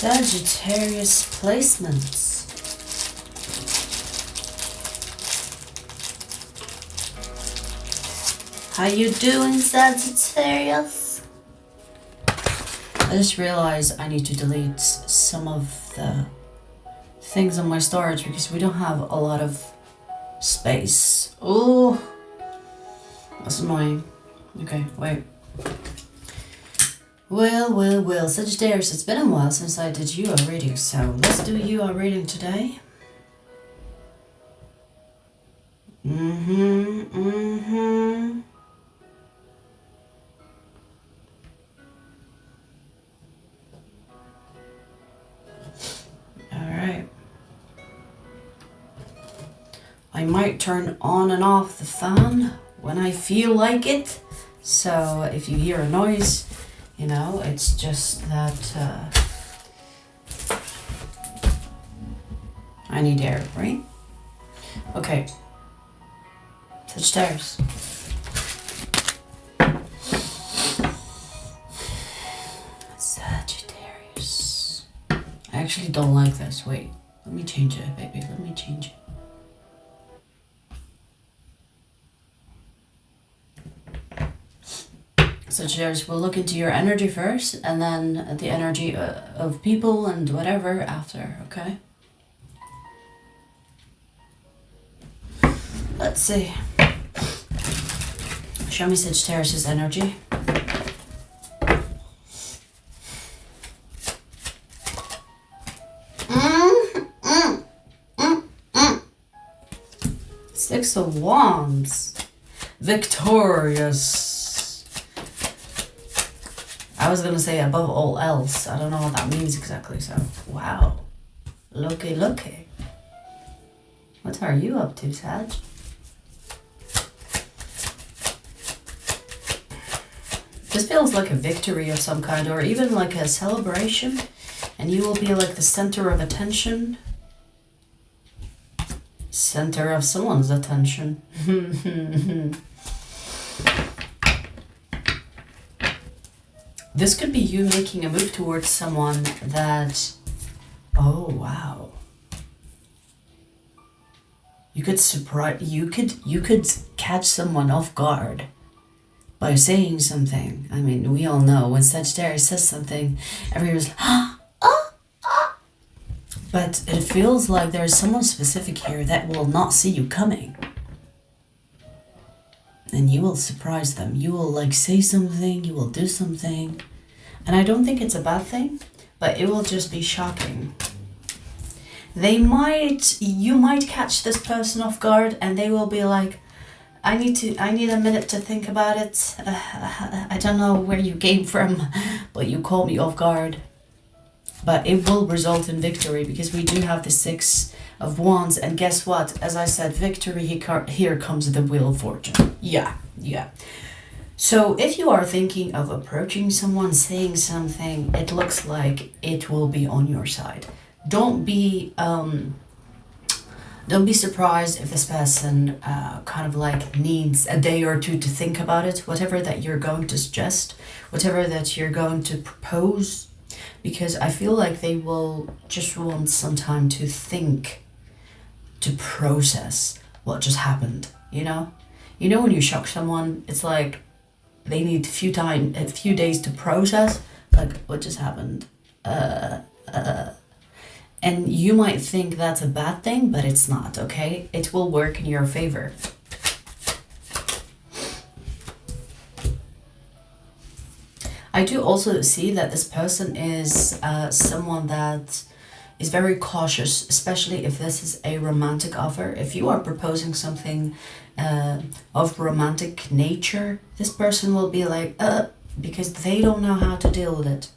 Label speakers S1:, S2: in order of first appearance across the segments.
S1: Sagittarius placements. How you doing, Sagittarius? I just realized I need to delete some of the things on my storage because we don't have a lot of space. Oh, that's annoying. Okay, wait. Well, Sagittarius, it's been a while since I did you a reading, so let's do you a reading today. Alright. I might turn on and off the fan when I feel like it, so if you hear a noise, you know, it's just that I need air, right? Okay. Sagittarius. Sagittarius. I actually don't like this. Wait, let me change it, baby. Let me change it. Sagittarius, we'll look into your energy first and then the energy of people and whatever after, okay? Let's see. Show me Sagittarius' energy. Six of Wands. Victorious. I was gonna say above all else. I don't know what that means exactly, so wow. Looky. What are you up to, Sag? This feels like a victory of some kind, or even like a celebration, and you will be like the center of attention. Center of someone's attention. This could be you making a move towards someone that, oh wow. You could surprise, you could catch someone off guard by saying something. I mean, we all know when Sagittarius says something, everyone's like, but it feels like there's someone specific here that will not see you coming. And you will surprise them. You will like say something, you will do something. And I don't think it's a bad thing, but it will just be shocking. You might catch this person off guard and they will be like, I need a minute to think about it. I don't know where you came from, but you caught me off guard. But it will result in victory because we do have the Six of Wands, and guess what? As I said, victory, here comes the Wheel of Fortune. Yeah. So if you are thinking of approaching someone, saying something, it looks like it will be on your side. Don't be surprised if this person kind of like needs a day or two to think about it, whatever that you're going to suggest, whatever that you're going to propose, because I feel like they will just want some time to think, to process what just happened, you know? You know when you shock someone, it's like they need a few days to process, like what just happened. And you might think that's a bad thing, but it's not, okay? It will work in your favor. I do also see that this person is someone that is very cautious, especially if this is a romantic offer. If you are proposing something of romantic nature, this person will be like, because they don't know how to deal with it.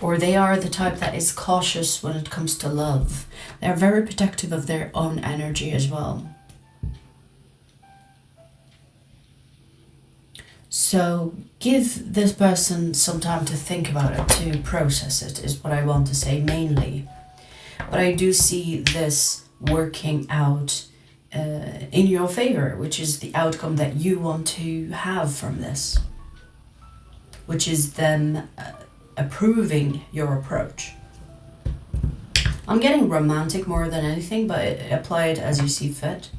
S1: Or they are the type that is cautious when it comes to love. They're very protective of their own energy as well. So give this person some time to think about it, to process it, is what I want to say mainly. But I do see this working out in your favor, which is the outcome that you want to have from this, which is them approving your approach. I'm getting romantic more than anything, but apply it as you see fit.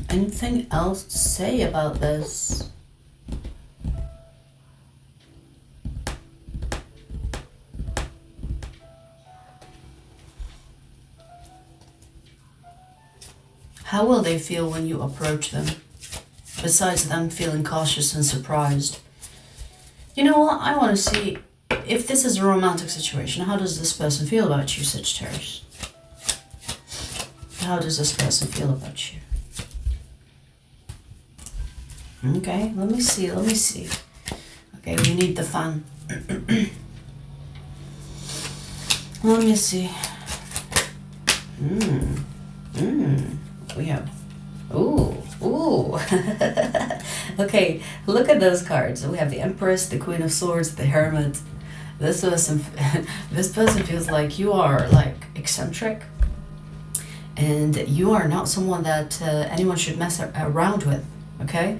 S1: Anything else to say about this? How will they feel when you approach them? Besides them feeling cautious and surprised. You know what? I want to see if this is a romantic situation. How does this person feel about you, Sagittarius? How does this person feel about you? Okay, let me see. Okay, we need the fun. Let me see. We have, ooh. Okay, look at those cards. We have the Empress, the Queen of Swords, the Hermit. This person feels like you are like eccentric, and you are not someone that anyone should mess around with. Okay,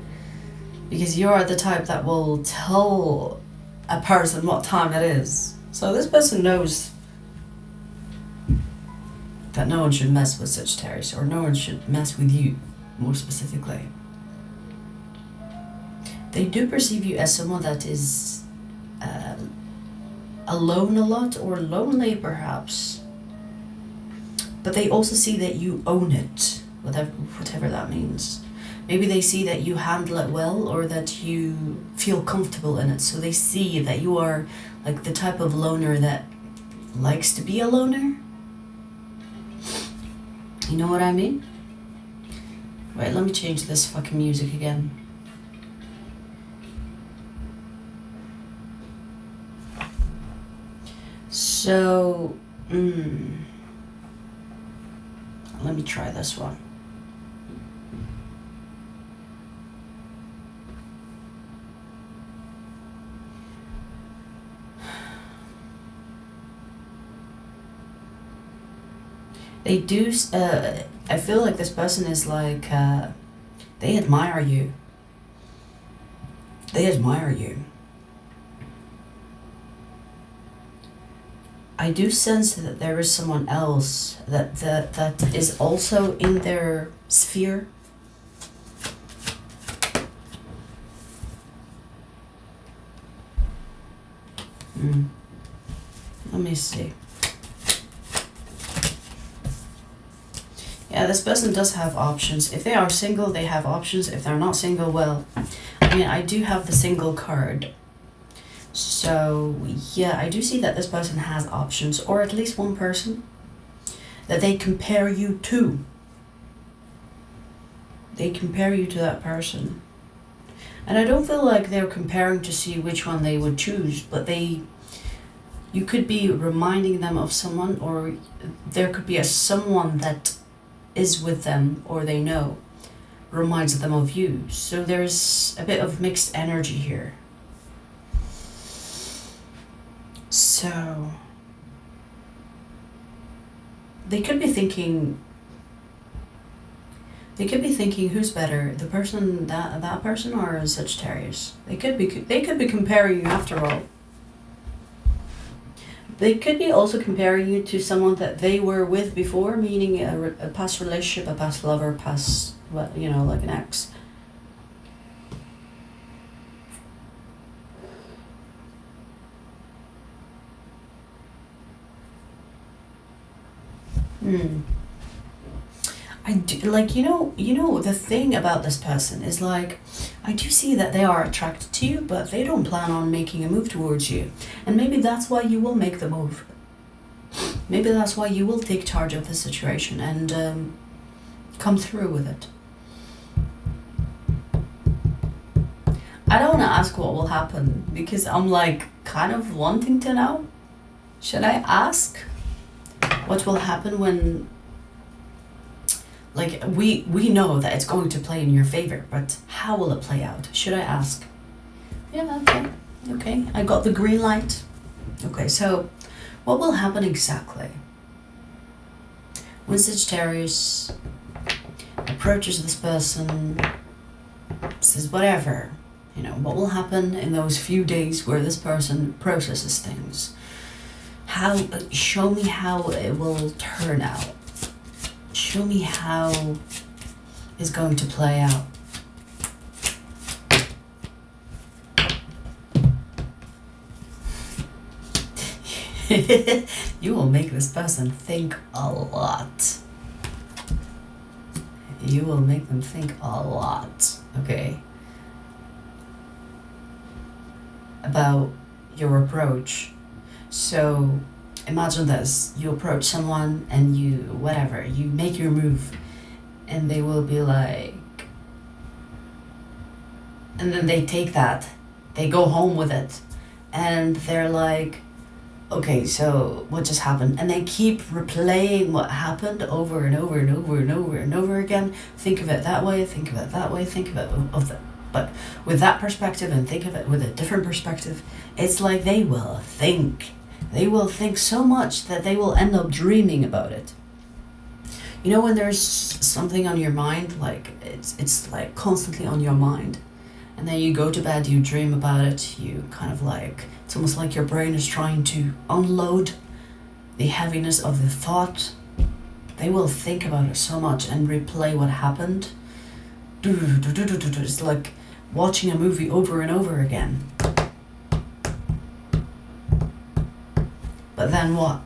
S1: because you are the type that will tell a person what time it is. So this person knows that no one should mess with Sagittarius, or no one should mess with you, more specifically. They do perceive you as someone that is alone a lot, or lonely perhaps. But they also see that you own it, whatever that means. Maybe they see that you handle it well, or that you feel comfortable in it. So they see that you are like the type of loner that likes to be a loner. You know what I mean? Right, let me change this fucking music again. So, let me try this one. They do, I feel like this person is like, they admire you. They admire you. I do sense that there is someone else that is also in their sphere. Let me see. Yeah, this person does have options. If they are single, they have options. If they're not single, well, I mean, I do have the single card. So, yeah, I do see that this person has options, or at least one person that they compare you to. They compare you to that person. And I don't feel like they're comparing to see which one they would choose, but you could be reminding them of someone, or there could be someone that is with them, or they know, reminds them of you. So there's a bit of mixed energy here. So they could be thinking who's better, the person that person or Sagittarius. They could be comparing you after all. They could be also comparing you to someone that they were with before, meaning a past relationship, a past lover, past, like an ex. I do, like, the thing about this person is like, I do see that they are attracted to you, but they don't plan on making a move towards you. And maybe that's why you will make the move. Maybe that's why you will take charge of the situation and come through with it. I don't want to ask what will happen, because I'm like kind of wanting to know. Should I ask what will happen when, like, we know that it's going to play in your favor, but how will it play out? Should I ask? Yeah, okay, I got the green light. Okay, so what will happen exactly when Sagittarius approaches this person, says whatever, You know, what will happen in those few days where this person processes things? Show me how it will turn out. Show me how it's going to play out. You will make this person think a lot. You will make them think a lot, okay? About your approach. So imagine this, you approach someone and you make your move, and they will be like, and then they take that, they go home with it, and they're like, okay, so what just happened? And they keep replaying what happened over and over and over and over and over again. Think of it that way, think of it that way, think of it but with that perspective, and think of it with a different perspective. It's like they will think so much that they will end up dreaming about it. You know, when there's something on your mind, like it's like constantly on your mind, and then you go to bed, you dream about it, you kind of like, it's almost like your brain is trying to unload the heaviness of the thought. They will think about it so much and replay what happened. It's like watching a movie over and over again. But then what?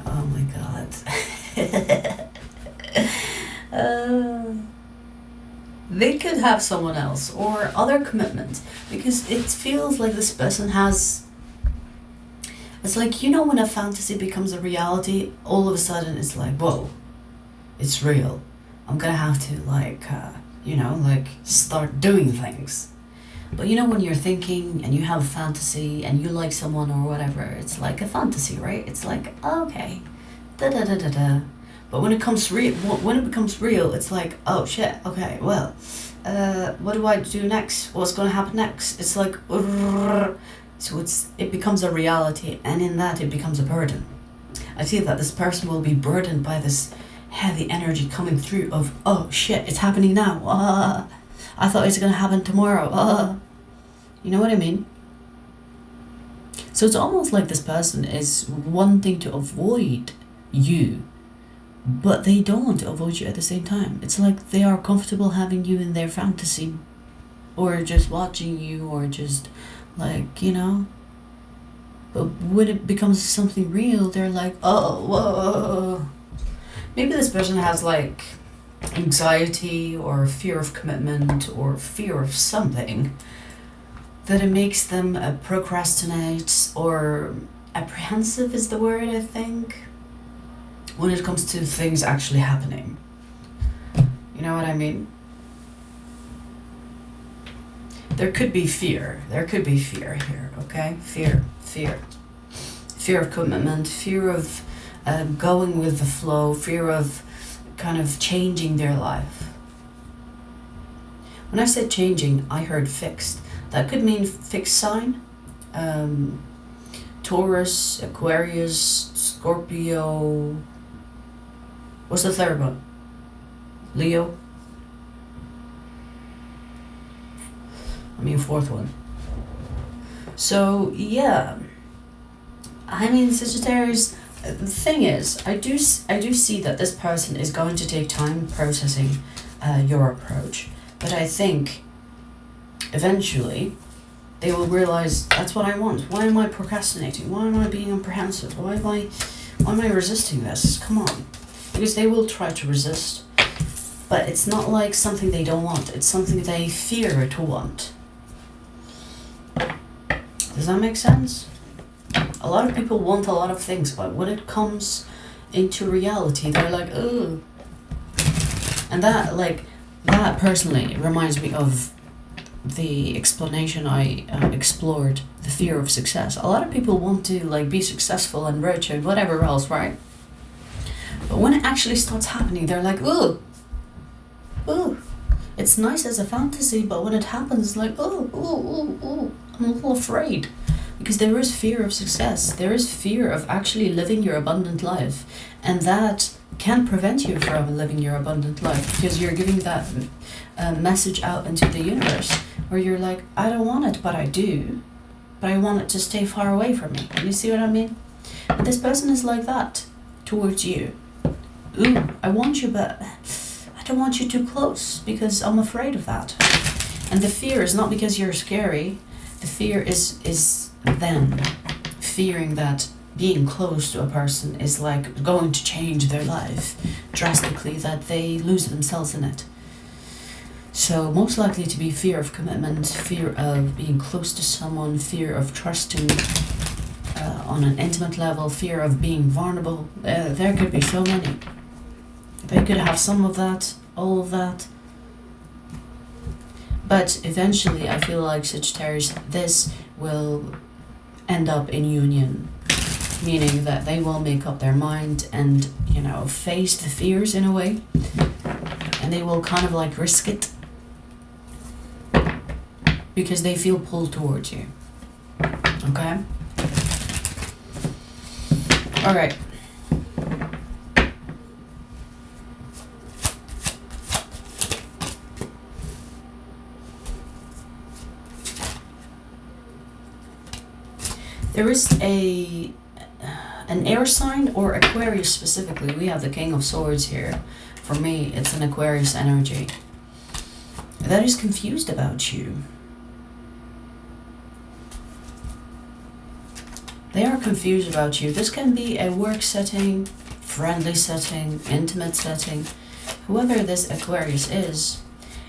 S1: Oh my God. They could have someone else or other commitment, because it feels like this person has, it's like, you know, when a fantasy becomes a reality, all of a sudden it's like, whoa, it's real. I'm gonna have to like, start doing things. But you know, when you're thinking and you have a fantasy and you like someone or whatever, it's like a fantasy, right? It's like, okay, da. But when it becomes real, it's like, oh shit, okay, well, what do I do next? What's gonna happen next? It's like, so it becomes a reality, and in that it becomes a burden. I feel that this person will be burdened by this heavy energy coming through of, oh shit, it's happening now. I thought it's gonna happen tomorrow. You know what I mean? So it's almost like this person is wanting to avoid you, but they don't want to avoid you at the same time. It's like they are comfortable having you in their fantasy, or just watching you, or just like, you know. But when it becomes something real, they're like, oh, whoa. Maybe this person has like anxiety or fear of commitment or fear of something that it makes them procrastinate, or apprehensive is the word, I think, when it comes to things actually happening. You know what I mean? There could be fear. There could be fear here, okay? Fear. Fear of commitment, fear of going with the flow, fear of kind of changing their life. When I said changing, I heard fixed. That could mean fixed sign. Taurus, Aquarius, Scorpio. What's the third one? Leo? I mean, fourth one. So, yeah. I mean, Sagittarius, the thing is, I do see that this person is going to take time processing your approach. But I think eventually they will realize, that's what I want. Why am I procrastinating? Why am I being apprehensive? Why am I resisting this? Come on. Because they will try to resist. But it's not like something they don't want. It's something they fear to want. Does that make sense? A lot of people want a lot of things, but when it comes into reality, they're like, ugh. And that personally reminds me of the explanation I explored, the fear of success. A lot of people want to like be successful and rich and whatever else, right? But when it actually starts happening, they're like, ugh. It's nice as a fantasy, but when it happens, like, I'm a little afraid. Because there is fear of success. There is fear of actually living your abundant life. And that can't prevent you from living your abundant life, because you're giving that message out into the universe where you're like, I don't want it, but I do. But I want it to stay far away from me. You see what I mean? But this person is like that towards you. Ooh, I want you, but I don't want you too close because I'm afraid of that. And the fear is not because you're scary. The fear is them fearing that being close to a person is like going to change their life drastically, that they lose themselves in it. So most likely to be fear of commitment, fear of being close to someone, fear of trusting on an intimate level, fear of being vulnerable. There could be so many. They could have some of that, all of that. But eventually I feel like Sagittarius, this will end up in union, meaning that they will make up their mind and, you know, face the fears in a way, and they will kind of like risk it because they feel pulled towards you. Okay? All right. There is an air sign, or Aquarius specifically. We have the King of Swords here. For me, it's an Aquarius energy that is confused about you. They are confused about you. This can be a work setting, friendly setting, intimate setting. Whoever this Aquarius is,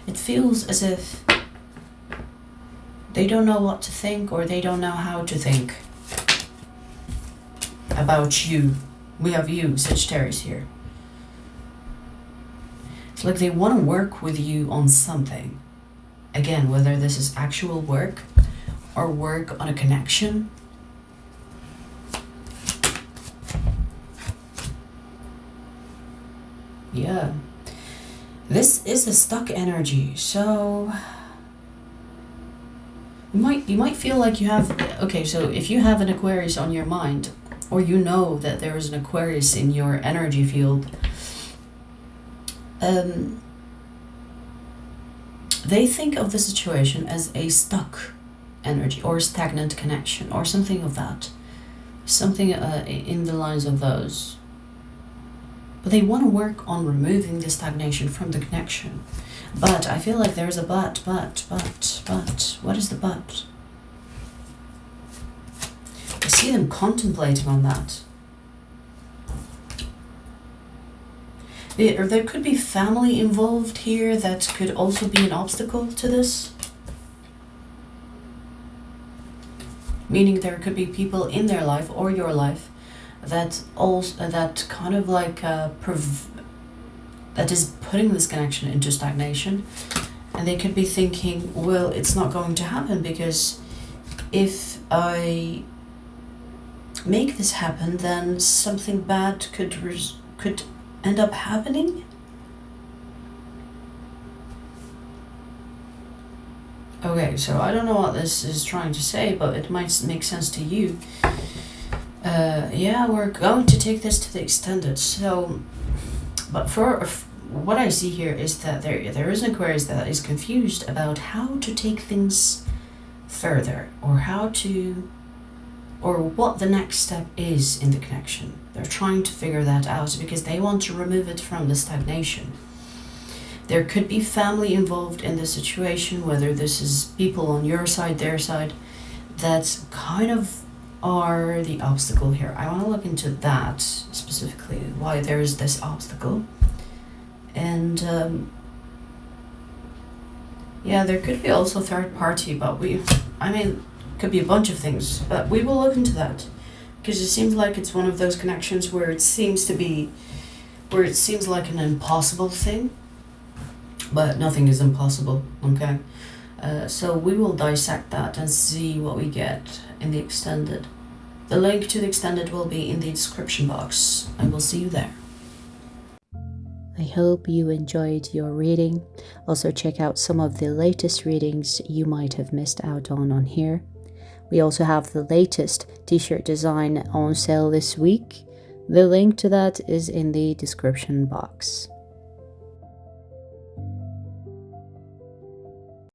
S1: it feels as if they don't know what to think, or they don't know how to think about you. We have you, Sagittarius, here. It's like they want to work with you on something. Again, whether this is actual work or work on a connection. Yeah. This is a stuck energy, so you might feel like you have, okay, so if you have an Aquarius on your mind, or you know that there is an Aquarius in your energy field, they think of the situation as a stuck energy or stagnant connection or something of that. Something in the lines of those. But they want to work on removing the stagnation from the connection. But I feel like there's a but. What is the but? I see them contemplating on that. There could be family involved here that could also be an obstacle to this. Meaning there could be people in their life or your life that also that kind of like that is putting this connection into stagnation, and they could be thinking, well, it's not going to happen because if I make this happen, then something bad could end up happening. Okay, so I don't know what this is trying to say, but it might make sense to you. Yeah, we're going to take this to the extended. So, but for what I see here is that there is an Aquarius that is confused about how to take things further, or what the next step is in the connection. They're trying to figure that out because they want to remove it from the stagnation. There could be family involved in the situation, whether this is people on your side, their side, that kind of are the obstacle here. I want to look into that specifically, why there is this obstacle. And yeah, there could be also third party, but could be a bunch of things, but we will look into that, because it seems like it's one of those connections where it seems like an impossible thing, but nothing is impossible. Okay, so we will dissect that and see what we get in the extended. The link to the extended will be in the description box. I will see you there.
S2: I hope you enjoyed your reading. Also check out some of the latest readings you might have missed out on here. We also have the latest t-shirt design on sale this week, The link to that is in the description box.